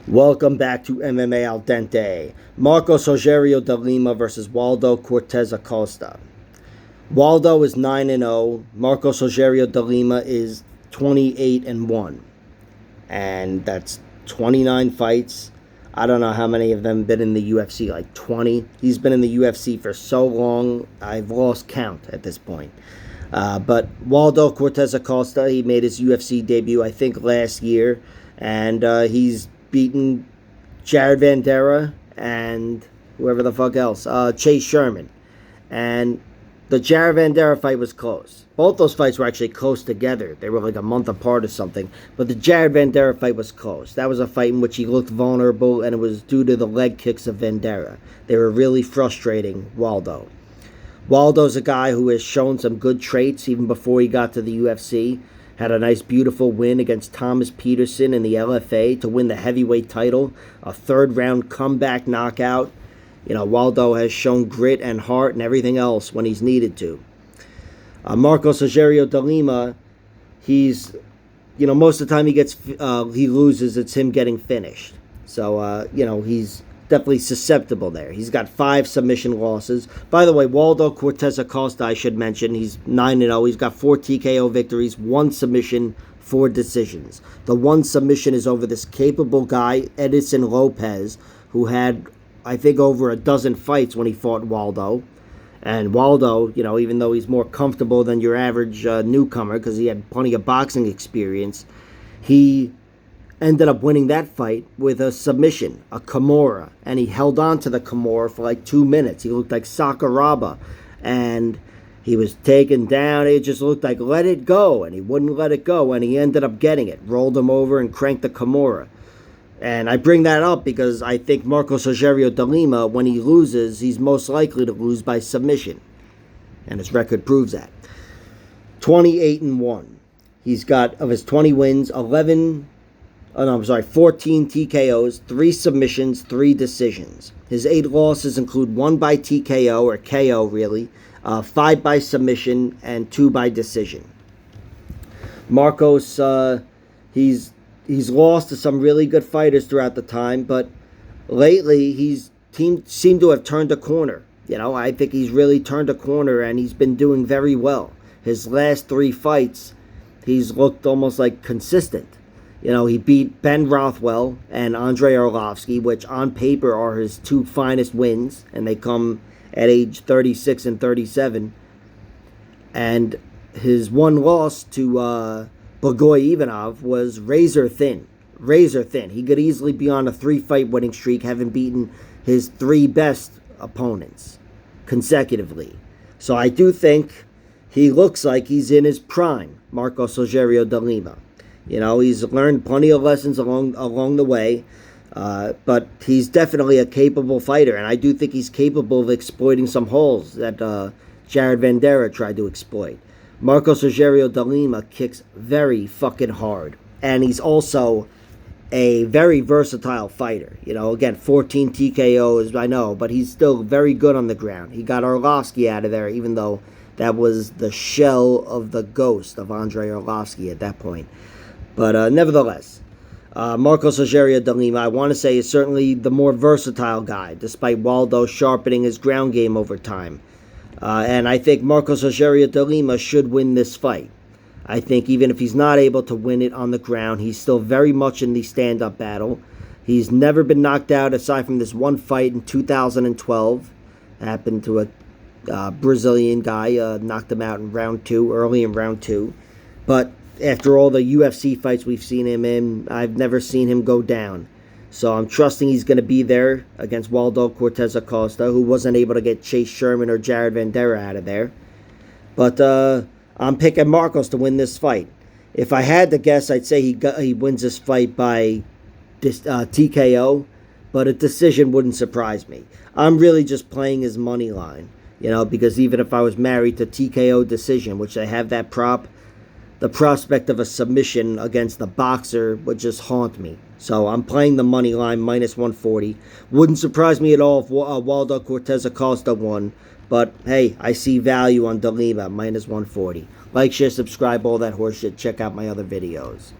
Welcome back to MMA Al Dente. Rogerio de Lima versus Waldo Cortes Acosta. Waldo is 9-0. Rogerio de Lima is 28-1. And that's 29 fights. I don't know how many of them been in the UFC, like 20. He's been in the UFC for so long, I've lost count at this point. But Waldo Cortes Acosta, he made his UFC debut, I think, last year. And he's beaten Jared Vanderaa and whoever the fuck else, Chase Sherman. And the Jared Vanderaa fight was close. Both those fights were actually close together. They were like a month apart or something. But the Jared Vanderaa fight was close. That was a fight in which he looked vulnerable, and it was due to the leg kicks of Vanderaa. They were really frustrating Waldo. Waldo's a guy who has shown some good traits even before he got to the UFC. Had a nice, beautiful win against Thomas Peterson in the LFA to win the heavyweight title. A third-round comeback knockout. You know, Waldo has shown grit and heart and everything else when he's needed to. Rogerio de Lima, he's, you know, most of the time he loses, it's him getting finished. So, you know, he's definitely susceptible there. He's got 5 submission losses. By the way, Waldo Cortes Acosta, I should mention, he's 9-0. He's got 4 TKO victories, 1 submission, 4 decisions. The 1 submission is over this capable guy, Edison Lopez, who had, I think, over a dozen fights when he fought Waldo. And Waldo, you know, even though he's more comfortable than your average newcomer because he had plenty of boxing experience, he ended up winning that fight with a submission, a Kimura, and he held on to the Kimura for like 2 minutes. He looked like Sakuraba, and he was taken down. It just looked like let it go, and he wouldn't let it go, and he ended up getting it, rolled him over and cranked the Kimura. And I bring that up because I think Rogerio de Lima, when he loses, he's most likely to lose by submission, and his record proves that. 28-1. He's got, of his 20 wins, 14 TKOs, 3 submissions, 3 decisions. His 8 losses include 1 by TKO, or KO really, 5 by submission, and 2 by decision. Marcos, he's lost to some really good fighters throughout the time, but lately he's seemed to have turned a corner. You know, I think he's really turned a corner, and he's been doing very well. His last 3 fights, he's looked almost like consistent. You know, he beat Ben Rothwell and Andrei Arlovsky, which on paper are his 2 finest wins, and they come at age 36 and 37. And his 1 loss to Blagoy Ivanov was razor thin. Razor thin. He could easily be on a 3-fight winning streak, having beaten his 3 best opponents consecutively. So I do think he looks like he's in his prime, Rogerio de Lima. You know, he's learned plenty of lessons along the way, but he's definitely a capable fighter, and I do think he's capable of exploiting some holes that Jared Vanderaa tried to exploit. Rogerio de Lima kicks very fucking hard, and he's also a very versatile fighter. You know, again, 14 TKOs, I know, but he's still very good on the ground. He got Arlovsky out of there, even though that was the shell of the ghost of Andrei Arlovsky at that point. But nevertheless, Rogerio de Lima, I want to say, is certainly the more versatile guy, despite Waldo sharpening his ground game over time. And I think Rogerio de Lima should win this fight. I think even if he's not able to win it on the ground, he's still very much in the stand-up battle. He's never been knocked out aside from this 1 fight in 2012. It happened to a Brazilian guy, knocked him out in round 2, early in round 2. But after all the UFC fights we've seen him in, I've never seen him go down. So I'm trusting he's going to be there against Waldo Cortes Acosta, who wasn't able to get Chase Sherman or Jared Vanderaa out of there. But I'm picking Marcos to win this fight. If I had to guess, I'd say he wins this fight by TKO, but a decision wouldn't surprise me. I'm really just playing his money line, you know, because even if I was married to TKO decision, which I have that prop, the prospect of a submission against the boxer would just haunt me. So I'm playing the money line, minus 140. Wouldn't surprise me at all if Waldo Cortes Acosta won. But hey, I see value on De Lima, minus 140. Like, share, subscribe, all that horseshit. Check out my other videos.